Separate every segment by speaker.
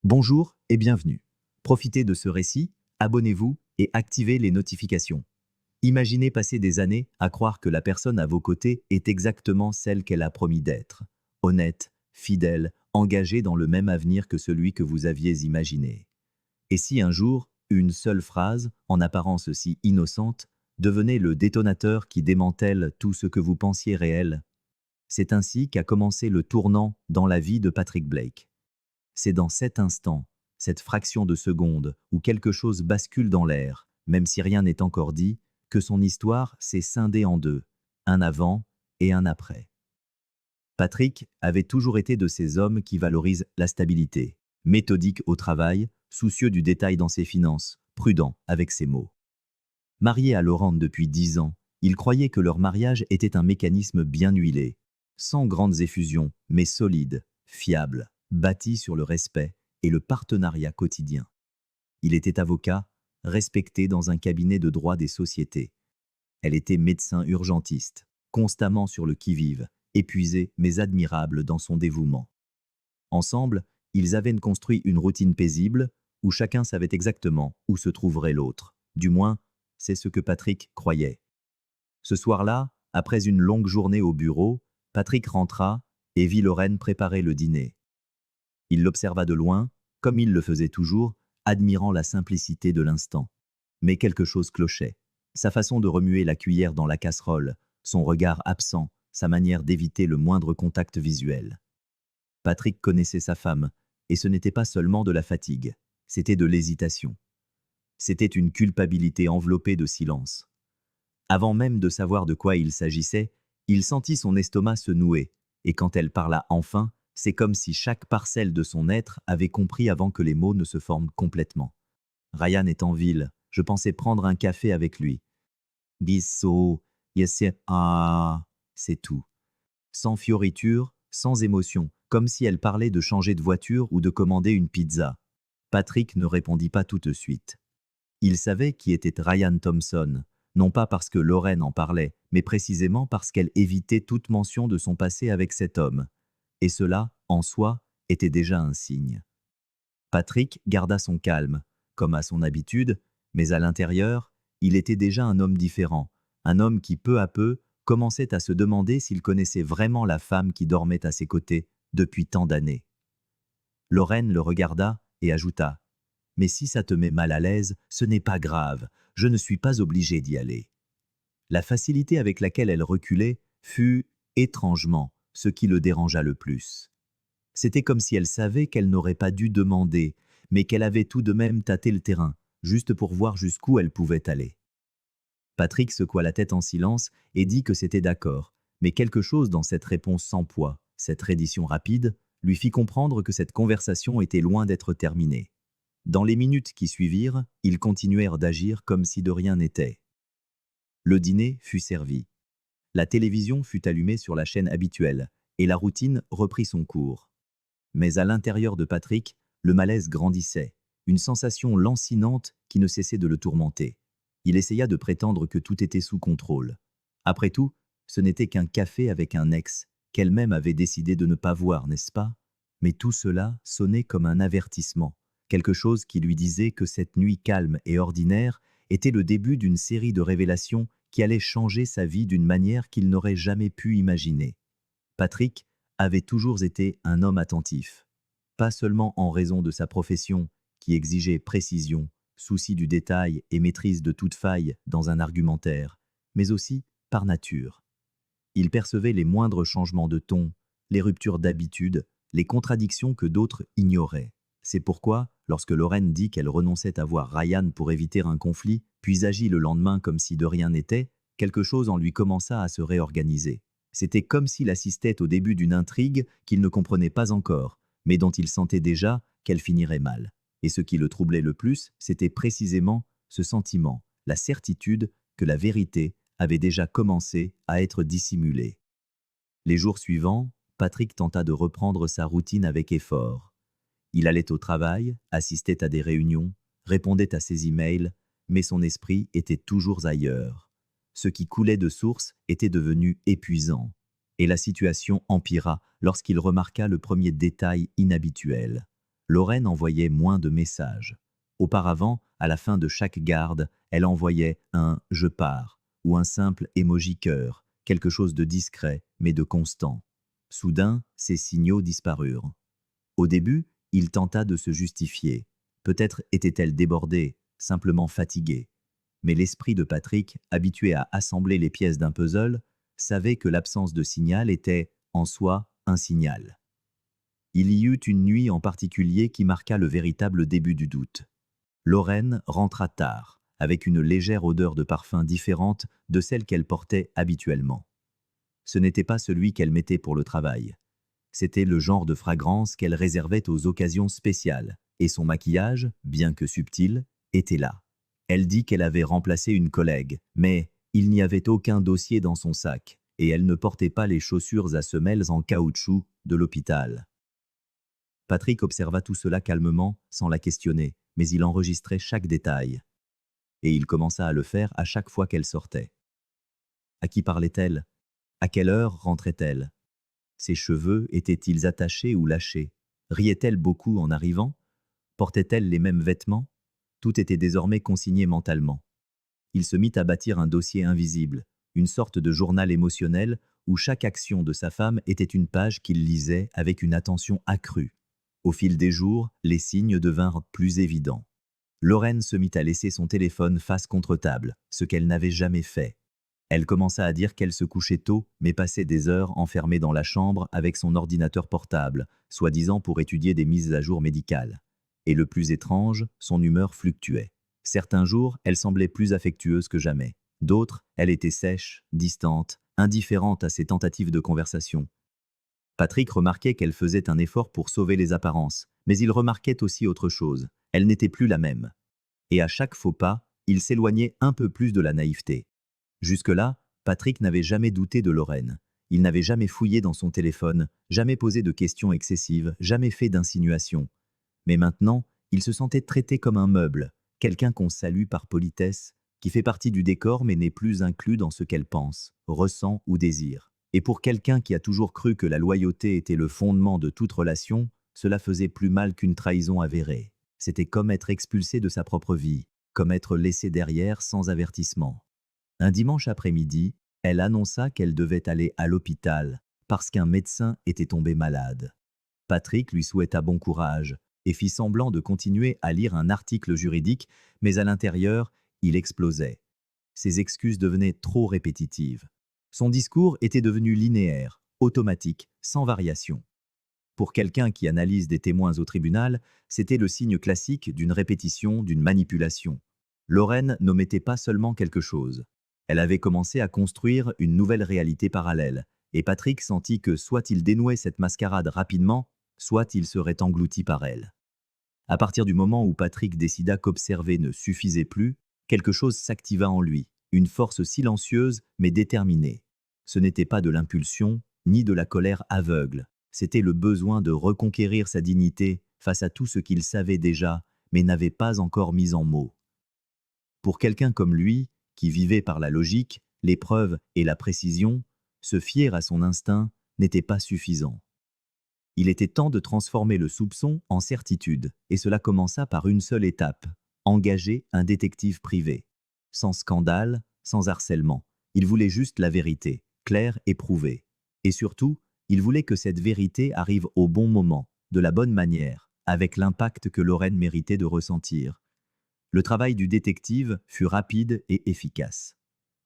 Speaker 1: Bonjour et bienvenue. Profitez de ce récit, abonnez-vous et activez les notifications. Imaginez passer des années à croire que la personne à vos côtés est exactement celle qu'elle a promis d'être. Honnête, fidèle, engagée dans le même avenir que celui que vous aviez imaginé. Et si un jour, une seule phrase, en apparence si innocente, devenait le détonateur qui démantèle tout ce que vous pensiez réel? C'est ainsi qu'a commencé le tournant dans la vie de Patrick Blake. C'est dans cet instant, cette fraction de seconde, où quelque chose bascule dans l'air, même si rien n'est encore dit, que son histoire s'est scindée en deux, un avant et un après. Patrick avait toujours été de ces hommes qui valorisent la stabilité, méthodique au travail, soucieux du détail dans ses finances, prudent avec ses mots. Marié à Laurent depuis 10 ans, il croyait que leur mariage était un mécanisme bien huilé, sans grandes effusions, mais solide, fiable, bâti sur le respect et le partenariat quotidien. Il était avocat, respecté dans un cabinet de droit des sociétés. Elle était médecin urgentiste, constamment sur le qui-vive, épuisé mais admirable dans son dévouement. Ensemble, ils avaient construit une routine paisible où chacun savait exactement où se trouverait l'autre. Du moins, c'est ce que Patrick croyait. Ce soir-là, après une longue journée au bureau, Patrick rentra et vit Lorraine préparer le dîner. Il l'observa de loin, comme il le faisait toujours, admirant la simplicité de l'instant. Mais quelque chose clochait. Sa façon de remuer la cuillère dans la casserole, son regard absent, sa manière d'éviter le moindre contact visuel. Patrick connaissait sa femme, et ce n'était pas seulement de la fatigue, c'était de l'hésitation. C'était une culpabilité enveloppée de silence. Avant même de savoir de quoi il s'agissait, il sentit son estomac se nouer, et quand elle parla enfin, c'est comme si chaque parcelle de son être avait compris avant que les mots ne se forment complètement. Ryan est en ville, je pensais prendre un café avec lui. Bissot, yes, ah, c'est tout. Sans fioriture, sans émotion, comme si elle parlait de changer de voiture ou de commander une pizza. Patrick ne répondit pas tout de suite. Il savait qui était Ryan Thompson, non pas parce que Lorraine en parlait, mais précisément parce qu'elle évitait toute mention de son passé avec cet homme. Et cela, en soi, était déjà un signe. Patrick garda son calme, comme à son habitude, mais à l'intérieur, il était déjà un homme différent, un homme qui peu à peu commençait à se demander s'il connaissait vraiment la femme qui dormait à ses côtés depuis tant d'années. Lorraine le regarda et ajouta: mais si ça te met mal à l'aise, ce n'est pas grave, je ne suis pas obligé d'y aller. La facilité avec laquelle elle reculait fut, étrangement, ce qui le dérangea le plus. C'était comme si elle savait qu'elle n'aurait pas dû demander, mais qu'elle avait tout de même tâté le terrain, juste pour voir jusqu'où elle pouvait aller. Patrick secoua la tête en silence et dit que c'était d'accord, mais quelque chose dans cette réponse sans poids, cette reddition rapide, lui fit comprendre que cette conversation était loin d'être terminée. Dans les minutes qui suivirent, ils continuèrent d'agir comme si de rien n'était. Le dîner fut servi. La télévision fut allumée sur la chaîne habituelle, et la routine reprit son cours. Mais à l'intérieur de Patrick, le malaise grandissait, une sensation lancinante qui ne cessait de le tourmenter. Il essaya de prétendre que tout était sous contrôle. Après tout, ce n'était qu'un café avec un ex, qu'elle-même avait décidé de ne pas voir, n'est-ce pas? Mais tout cela sonnait comme un avertissement, quelque chose qui lui disait que cette nuit calme et ordinaire était le début d'une série de révélations qui allaient changer sa vie d'une manière qu'il n'aurait jamais pu imaginer. Patrick avait toujours été un homme attentif, pas seulement en raison de sa profession, qui exigeait précision, souci du détail et maîtrise de toute faille dans un argumentaire, mais aussi par nature. Il percevait les moindres changements de ton, les ruptures d'habitude, les contradictions que d'autres ignoraient. C'est pourquoi, lorsque Lorraine dit qu'elle renonçait à voir Ryan pour éviter un conflit, puis agit le lendemain comme si de rien n'était, quelque chose en lui commença à se réorganiser. C'était comme s'il assistait au début d'une intrigue qu'il ne comprenait pas encore, mais dont il sentait déjà qu'elle finirait mal. Et ce qui le troublait le plus, c'était précisément ce sentiment, la certitude que la vérité avait déjà commencé à être dissimulée. Les jours suivants, Patrick tenta de reprendre sa routine avec effort. Il allait au travail, assistait à des réunions, répondait à ses emails, mais son esprit était toujours ailleurs. Ce qui coulait de source était devenu épuisant, et la situation empira lorsqu'il remarqua le premier détail inhabituel. Lorraine envoyait moins de messages. Auparavant, à la fin de chaque garde, elle envoyait un « je pars » ou un simple emoji cœur, quelque chose de discret mais de constant. Soudain, ces signaux disparurent. Au début, il tenta de se justifier. Peut-être était-elle débordée, simplement fatiguée. Mais l'esprit de Patrick, habitué à assembler les pièces d'un puzzle, savait que l'absence de signal était, en soi, un signal. Il y eut une nuit en particulier qui marqua le véritable début du doute. Lorraine rentra tard, avec une légère odeur de parfum différente de celle qu'elle portait habituellement. Ce n'était pas celui qu'elle mettait pour le travail. C'était le genre de fragrance qu'elle réservait aux occasions spéciales, et son maquillage, bien que subtil, était là. Elle dit qu'elle avait remplacé une collègue, mais il n'y avait aucun dossier dans son sac, et elle ne portait pas les chaussures à semelles en caoutchouc de l'hôpital. Patrick observa tout cela calmement, sans la questionner, mais il enregistrait chaque détail. Et il commença à le faire à chaque fois qu'elle sortait. À qui parlait-elle? À quelle heure rentrait-elle? Ses cheveux étaient-ils attachés ou lâchés? Riait-elle beaucoup en arrivant? Portait-elle les mêmes vêtements? Tout était désormais consigné mentalement. Il se mit à bâtir un dossier invisible, une sorte de journal émotionnel où chaque action de sa femme était une page qu'il lisait avec une attention accrue. Au fil des jours, les signes devinrent plus évidents. Lorraine se mit à laisser son téléphone face contre table, ce qu'elle n'avait jamais fait. Elle commença à dire qu'elle se couchait tôt, mais passait des heures enfermée dans la chambre avec son ordinateur portable, soi-disant pour étudier des mises à jour médicales. Et le plus étrange, son humeur fluctuait. Certains jours, elle semblait plus affectueuse que jamais. D'autres, elle était sèche, distante, indifférente à ses tentatives de conversation. Patrick remarquait qu'elle faisait un effort pour sauver les apparences, mais il remarquait aussi autre chose. Elle n'était plus la même. Et à chaque faux pas, il s'éloignait un peu plus de la naïveté. Jusque-là, Patrick n'avait jamais douté de Lorraine. Il n'avait jamais fouillé dans son téléphone, jamais posé de questions excessives, jamais fait d'insinuations. Mais maintenant, il se sentait traité comme un meuble, quelqu'un qu'on salue par politesse, qui fait partie du décor mais n'est plus inclus dans ce qu'elle pense, ressent ou désire. Et pour quelqu'un qui a toujours cru que la loyauté était le fondement de toute relation, cela faisait plus mal qu'une trahison avérée. C'était comme être expulsé de sa propre vie, comme être laissé derrière sans avertissement. Un dimanche après-midi, elle annonça qu'elle devait aller à l'hôpital parce qu'un médecin était tombé malade. Patrick lui souhaita bon courage et fit semblant de continuer à lire un article juridique, mais à l'intérieur, il explosait. Ses excuses devenaient trop répétitives. Son discours était devenu linéaire, automatique, sans variation. Pour quelqu'un qui analyse des témoins au tribunal, c'était le signe classique d'une répétition, d'une manipulation. Lorraine n'omettait pas seulement quelque chose. Elle avait commencé à construire une nouvelle réalité parallèle, et Patrick sentit que soit il dénouait cette mascarade rapidement, soit il serait englouti par elle. À partir du moment où Patrick décida qu'observer ne suffisait plus, quelque chose s'activa en lui, une force silencieuse mais déterminée. Ce n'était pas de l'impulsion, ni de la colère aveugle, c'était le besoin de reconquérir sa dignité face à tout ce qu'il savait déjà, mais n'avait pas encore mis en mots. Pour quelqu'un comme lui, qui vivait par la logique, les preuves et la précision, se fier à son instinct n'était pas suffisant. Il était temps de transformer le soupçon en certitude, et cela commença par une seule étape, engager un détective privé. Sans scandale, sans harcèlement. Il voulait juste la vérité, claire et prouvée. Et surtout, il voulait que cette vérité arrive au bon moment, de la bonne manière, avec l'impact que Lorraine méritait de ressentir. Le travail du détective fut rapide et efficace.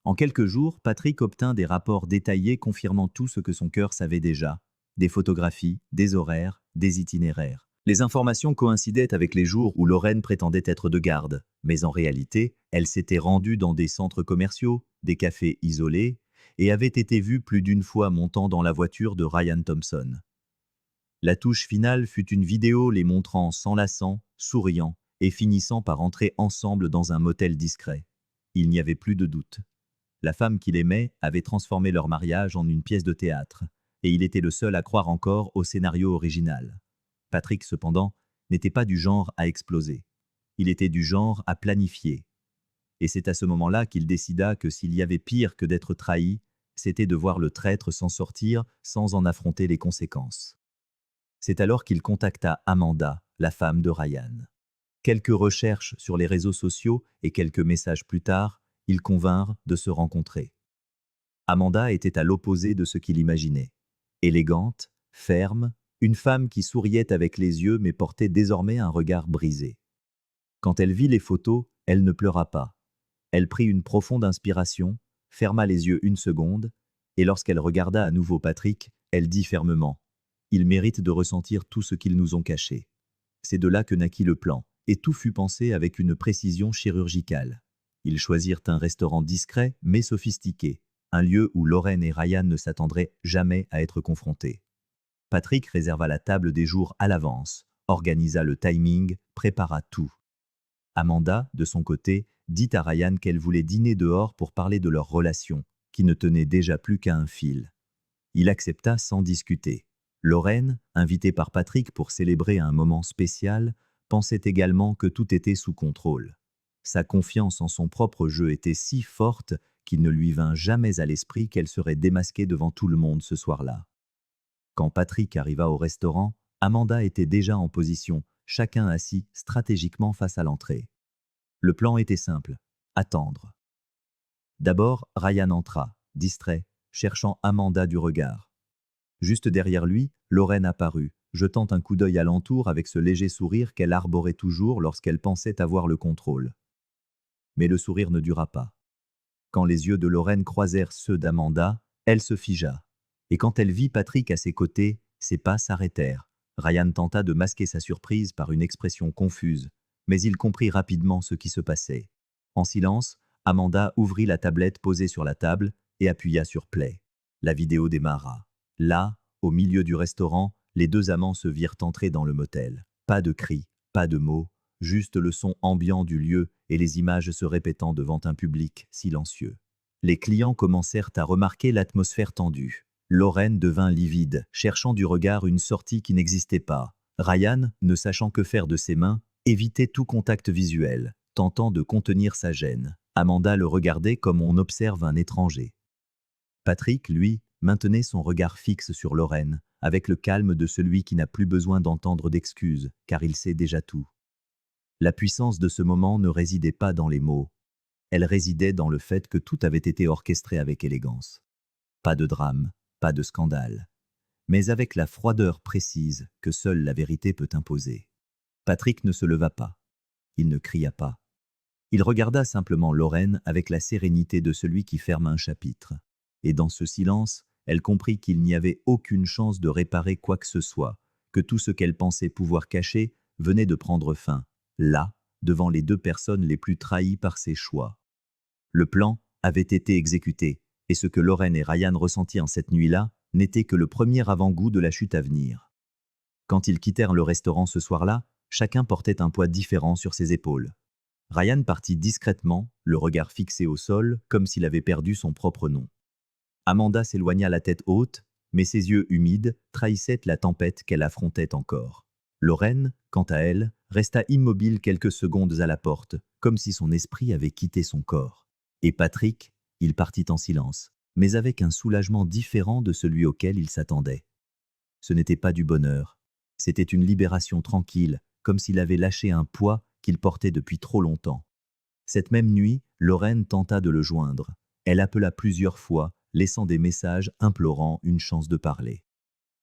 Speaker 1: En quelques jours, Patrick obtint des rapports détaillés confirmant tout ce que son cœur savait déjà, des photographies, des horaires, des itinéraires. Les informations coïncidaient avec les jours où Lorraine prétendait être de garde, mais en réalité, elle s'était rendue dans des centres commerciaux, des cafés isolés, et avait été vue plus d'une fois montant dans la voiture de Ryan Thompson. La touche finale fut une vidéo les montrant s'enlaçant, souriant, et finissant par entrer ensemble dans un motel discret. Il n'y avait plus de doute. La femme qu'il aimait avait transformé leur mariage en une pièce de théâtre, et il était le seul à croire encore au scénario original. Patrick, cependant, n'était pas du genre à exploser. Il était du genre à planifier. Et c'est à ce moment-là qu'il décida que s'il y avait pire que d'être trahi, c'était de voir le traître s'en sortir sans en affronter les conséquences. C'est alors qu'il contacta Amanda, la femme de Ryan. Quelques recherches sur les réseaux sociaux et quelques messages plus tard, ils convinrent de se rencontrer. Amanda était à l'opposé de ce qu'il imaginait. Élégante, ferme, une femme qui souriait avec les yeux mais portait désormais un regard brisé. Quand elle vit les photos, elle ne pleura pas. Elle prit une profonde inspiration, ferma les yeux une seconde, et lorsqu'elle regarda à nouveau Patrick, elle dit fermement « Il mérite de ressentir tout ce qu'ils nous ont caché ». C'est de là que naquit le plan, et tout fut pensé avec une précision chirurgicale. Ils choisirent un restaurant discret mais sophistiqué, un lieu où Lorraine et Ryan ne s'attendraient jamais à être confrontés. Patrick réserva la table des jours à l'avance, organisa le timing, prépara tout. Amanda, de son côté, dit à Ryan qu'elle voulait dîner dehors pour parler de leur relation, qui ne tenait déjà plus qu'à un fil. Il accepta sans discuter. Lorraine, invitée par Patrick pour célébrer un moment spécial, pensait également que tout était sous contrôle. Sa confiance en son propre jeu était si forte qu'il ne lui vint jamais à l'esprit qu'elle serait démasquée devant tout le monde ce soir-là. Quand Patrick arriva au restaurant, Amanda était déjà en position, chacun assis stratégiquement face à l'entrée. Le plan était simple, attendre. D'abord, Ryan entra, distrait, cherchant Amanda du regard. Juste derrière lui, Lorraine apparut, jetant un coup d'œil alentour avec ce léger sourire qu'elle arborait toujours lorsqu'elle pensait avoir le contrôle. Mais le sourire ne dura pas. Quand les yeux de Lorraine croisèrent ceux d'Amanda, elle se figea. Et quand elle vit Patrick à ses côtés, ses pas s'arrêtèrent. Ryan tenta de masquer sa surprise par une expression confuse, mais il comprit rapidement ce qui se passait. En silence, Amanda ouvrit la tablette posée sur la table et appuya sur play. La vidéo démarra. Là, au milieu du restaurant, les deux amants se virent entrer dans le motel. Pas de cris, pas de mots, juste le son ambiant du lieu et les images se répétant devant un public silencieux. Les clients commencèrent à remarquer l'atmosphère tendue. Lorraine devint livide, cherchant du regard une sortie qui n'existait pas. Ryan, ne sachant que faire de ses mains, évitait tout contact visuel, tentant de contenir sa gêne. Amanda le regardait comme on observe un étranger. Patrick, lui, maintenait son regard fixe sur Lorraine, avec le calme de celui qui n'a plus besoin d'entendre d'excuses, car il sait déjà tout. La puissance de ce moment ne résidait pas dans les mots. Elle résidait dans le fait que tout avait été orchestré avec élégance. Pas de drame, pas de scandale, mais avec la froideur précise que seule la vérité peut imposer. Patrick ne se leva pas. Il ne cria pas. Il regarda simplement Lorraine avec la sérénité de celui qui ferme un chapitre. Et dans ce silence, elle comprit qu'il n'y avait aucune chance de réparer quoi que ce soit, que tout ce qu'elle pensait pouvoir cacher venait de prendre fin, là, devant les deux personnes les plus trahies par ses choix. Le plan avait été exécuté, et ce que Lorraine et Ryan ressentirent cette nuit-là n'était que le premier avant-goût de la chute à venir. Quand ils quittèrent le restaurant ce soir-là, chacun portait un poids différent sur ses épaules. Ryan partit discrètement, le regard fixé au sol, comme s'il avait perdu son propre nom. Amanda s'éloigna la tête haute, mais ses yeux humides trahissaient la tempête qu'elle affrontait encore. Lorraine, quant à elle, resta immobile quelques secondes à la porte, comme si son esprit avait quitté son corps. Et Patrick, il partit en silence, mais avec un soulagement différent de celui auquel il s'attendait. Ce n'était pas du bonheur, c'était une libération tranquille, comme s'il avait lâché un poids qu'il portait depuis trop longtemps. Cette même nuit, Lorraine tenta de le joindre. Elle appela plusieurs fois, laissant des messages implorant une chance de parler.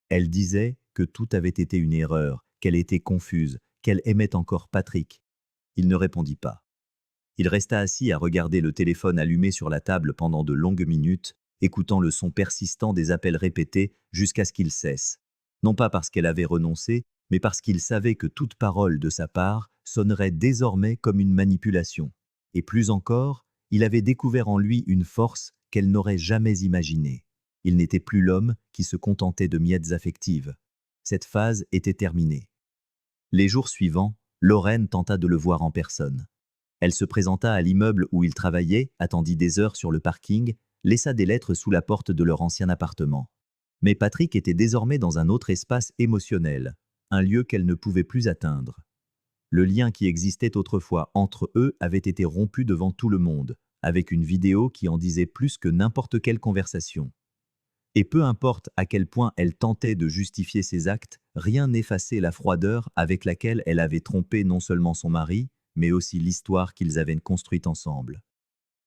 Speaker 1: Elle disait que tout avait été une erreur, qu'elle était confuse, qu'elle aimait encore Patrick. Il ne répondit pas. Il resta assis à regarder le téléphone allumé sur la table pendant de longues minutes, écoutant le son persistant des appels répétés jusqu'à ce qu'il cesse. Non pas parce qu'elle avait renoncé, mais parce qu'il savait que toute parole de sa part sonnerait désormais comme une manipulation. Et plus encore, il avait découvert en lui une force qu'elle n'aurait jamais imaginée. Il n'était plus l'homme qui se contentait de miettes affectives. Cette phase était terminée. Les jours suivants, Lorraine tenta de le voir en personne. Elle se présenta à l'immeuble où il travaillait, attendit des heures sur le parking, laissa des lettres sous la porte de leur ancien appartement. Mais Patrick était désormais dans un autre espace émotionnel, un lieu qu'elle ne pouvait plus atteindre. Le lien qui existait autrefois entre eux avait été rompu devant tout le monde, avec une vidéo qui en disait plus que n'importe quelle conversation. Et peu importe à quel point elle tentait de justifier ses actes, rien n'effaçait la froideur avec laquelle elle avait trompé non seulement son mari, mais aussi l'histoire qu'ils avaient construite ensemble.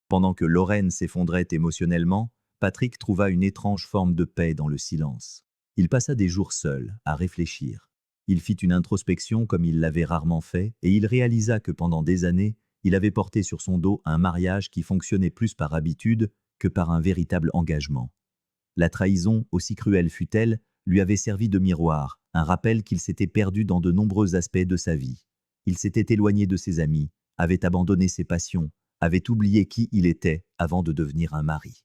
Speaker 1: Pendant que Lorraine s'effondrait émotionnellement, Patrick trouva une étrange forme de paix dans le silence. Il passa des jours seul, à réfléchir. Il fit une introspection comme il l'avait rarement fait, et il réalisa que pendant des années, il avait porté sur son dos un mariage qui fonctionnait plus par habitude que par un véritable engagement. La trahison, aussi cruelle fût-elle, lui avait servi de miroir, un rappel qu'il s'était perdu dans de nombreux aspects de sa vie. Il s'était éloigné de ses amis, avait abandonné ses passions, avait oublié qui il était avant de devenir un mari.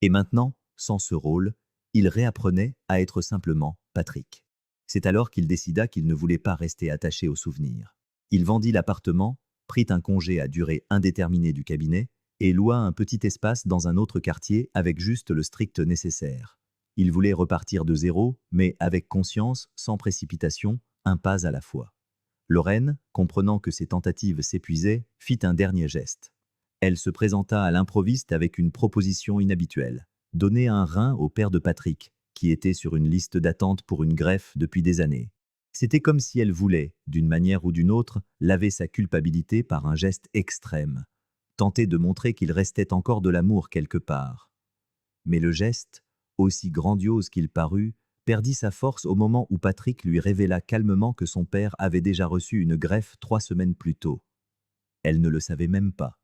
Speaker 1: Et maintenant, sans ce rôle, il réapprenait à être simplement Patrick. C'est alors qu'il décida qu'il ne voulait pas rester attaché aux souvenirs. Il vendit l'appartement, prit un congé à durée indéterminée du cabinet et loua un petit espace dans un autre quartier avec juste le strict nécessaire. Il voulait repartir de zéro, mais avec conscience, sans précipitation, un pas à la fois. Lorraine, comprenant que ses tentatives s'épuisaient, fit un dernier geste. Elle se présenta à l'improviste avec une proposition inhabituelle. Donner un rein au père de Patrick, qui était sur une liste d'attente pour une greffe depuis des années. C'était comme si elle voulait, d'une manière ou d'une autre, laver sa culpabilité par un geste extrême. Tenter de montrer qu'il restait encore de l'amour quelque part. Mais le geste, aussi grandiose qu'il parut, perdit sa force au moment où Patrick lui révéla calmement que son père avait déjà reçu une greffe 3 semaines plus tôt. Elle ne le savait même pas.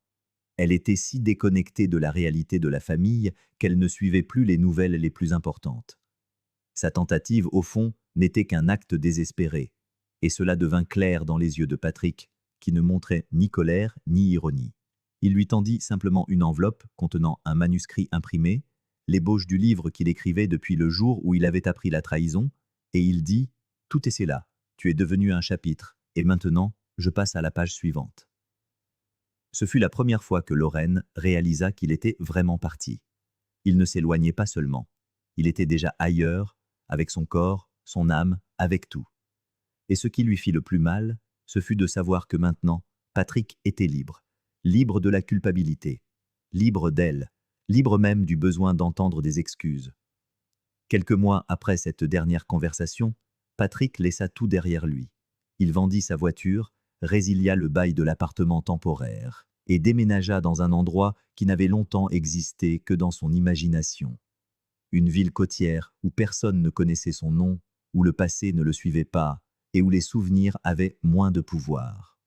Speaker 1: Elle était si déconnectée de la réalité de la famille qu'elle ne suivait plus les nouvelles les plus importantes. Sa tentative, au fond, n'était qu'un acte désespéré, et cela devint clair dans les yeux de Patrick, qui ne montrait ni colère ni ironie. Il lui tendit simplement une enveloppe contenant un manuscrit imprimé, l'ébauche du livre qu'il écrivait depuis le jour où il avait appris la trahison, et il dit « Tout est là, tu es devenu un chapitre, et maintenant, je passe à la page suivante. » Ce fut la première fois que Lorraine réalisa qu'il était vraiment parti. Il ne s'éloignait pas seulement. Il était déjà ailleurs, avec son corps, son âme, avec tout. Et ce qui lui fit le plus mal, ce fut de savoir que maintenant, Patrick était libre. Libre de la culpabilité. Libre d'elle. Libre même du besoin d'entendre des excuses. Quelques mois après cette dernière conversation, Patrick laissa tout derrière lui. Il vendit sa voiture, résilia le bail de l'appartement temporaire et déménagea dans un endroit qui n'avait longtemps existé que dans son imagination. Une ville côtière où personne ne connaissait son nom, où le passé ne le suivait pas et où les souvenirs avaient moins de pouvoir.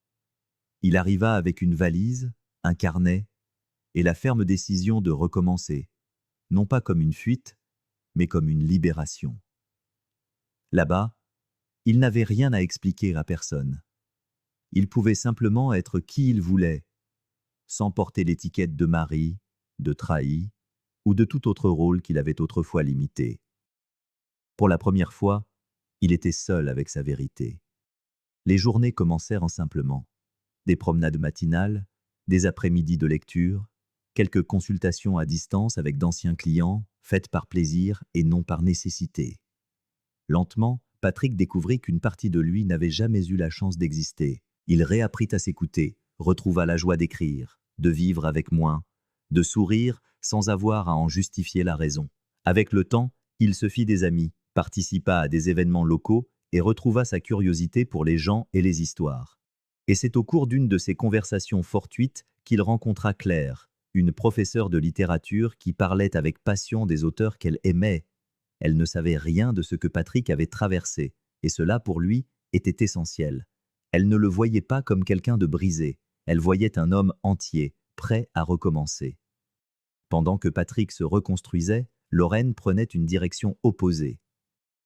Speaker 1: Il arriva avec une valise, un carnet et la ferme décision de recommencer, non pas comme une fuite, mais comme une libération. Là-bas, il n'avait rien à expliquer à personne. Il pouvait simplement être qui il voulait, sans porter l'étiquette de mari, de trahi, ou de tout autre rôle qu'il avait autrefois limité. Pour la première fois, il était seul avec sa vérité. Les journées commencèrent en simplement. Des promenades matinales, des après-midi de lecture, quelques consultations à distance avec d'anciens clients, faites par plaisir et non par nécessité. Lentement, Patrick découvrit qu'une partie de lui n'avait jamais eu la chance d'exister. Il réapprit à s'écouter, retrouva la joie d'écrire, de vivre avec moins, de sourire sans avoir à en justifier la raison. Avec le temps, il se fit des amis, participa à des événements locaux et retrouva sa curiosité pour les gens et les histoires. Et c'est au cours d'une de ces conversations fortuites qu'il rencontra Claire, une professeure de littérature qui parlait avec passion des auteurs qu'elle aimait. Elle ne savait rien de ce que Patrick avait traversé, et cela pour lui était essentiel. Elle ne le voyait pas comme quelqu'un de brisé, elle voyait un homme entier, prêt à recommencer. Pendant que Patrick se reconstruisait, Lorraine prenait une direction opposée.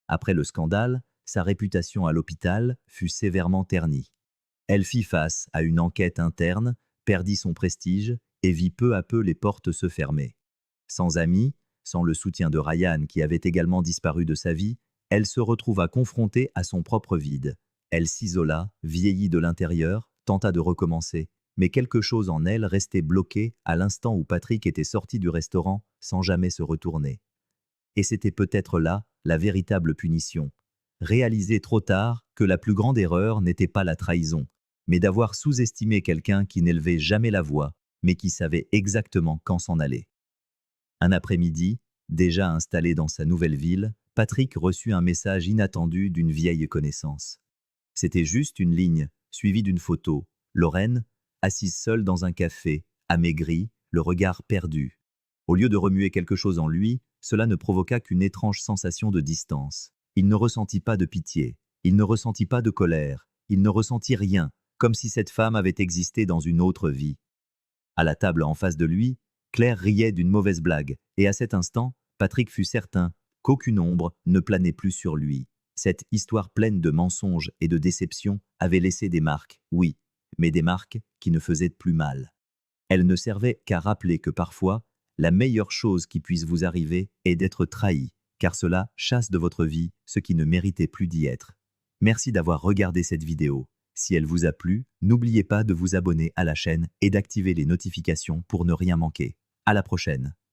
Speaker 1: Après le scandale, sa réputation à l'hôpital fut sévèrement ternie. Elle fit face à une enquête interne, perdit son prestige et vit peu à peu les portes se fermer. Sans amis, sans le soutien de Ryan qui avait également disparu de sa vie, elle se retrouva confrontée à son propre vide. Elle s'isola, vieillit de l'intérieur, tenta de recommencer, mais quelque chose en elle restait bloqué à l'instant où Patrick était sorti du restaurant sans jamais se retourner. Et c'était peut-être là la véritable punition. Réaliser trop tard que la plus grande erreur n'était pas la trahison, mais d'avoir sous-estimé quelqu'un qui n'élevait jamais la voix, mais qui savait exactement quand s'en aller. Un après-midi, Déjà installé dans sa nouvelle ville, Patrick reçut un message inattendu d'une vieille connaissance. C'était juste une ligne, suivie d'une photo. Lorraine, assise seule dans un café, amaigrie, le regard perdu. Au lieu de remuer quelque chose en lui, cela ne provoqua qu'une étrange sensation de distance. Il ne ressentit pas de pitié, il ne ressentit pas de colère, il ne ressentit rien, comme si cette femme avait existé dans une autre vie. À la table en face de lui, Claire riait d'une mauvaise blague, et à cet instant, Patrick fut certain qu'aucune ombre ne planait plus sur lui. Cette histoire pleine de mensonges et de déceptions avait laissé des marques, oui, mais des marques qui ne faisaient plus mal. Elles ne servaient qu'à rappeler que parfois, la meilleure chose qui puisse vous arriver est d'être trahi, car cela chasse de votre vie ce qui ne méritait plus d'y être. Merci d'avoir regardé cette vidéo. Si elle vous a plu, n'oubliez pas de vous abonner à la chaîne et d'activer les notifications pour ne rien manquer. À la prochaine.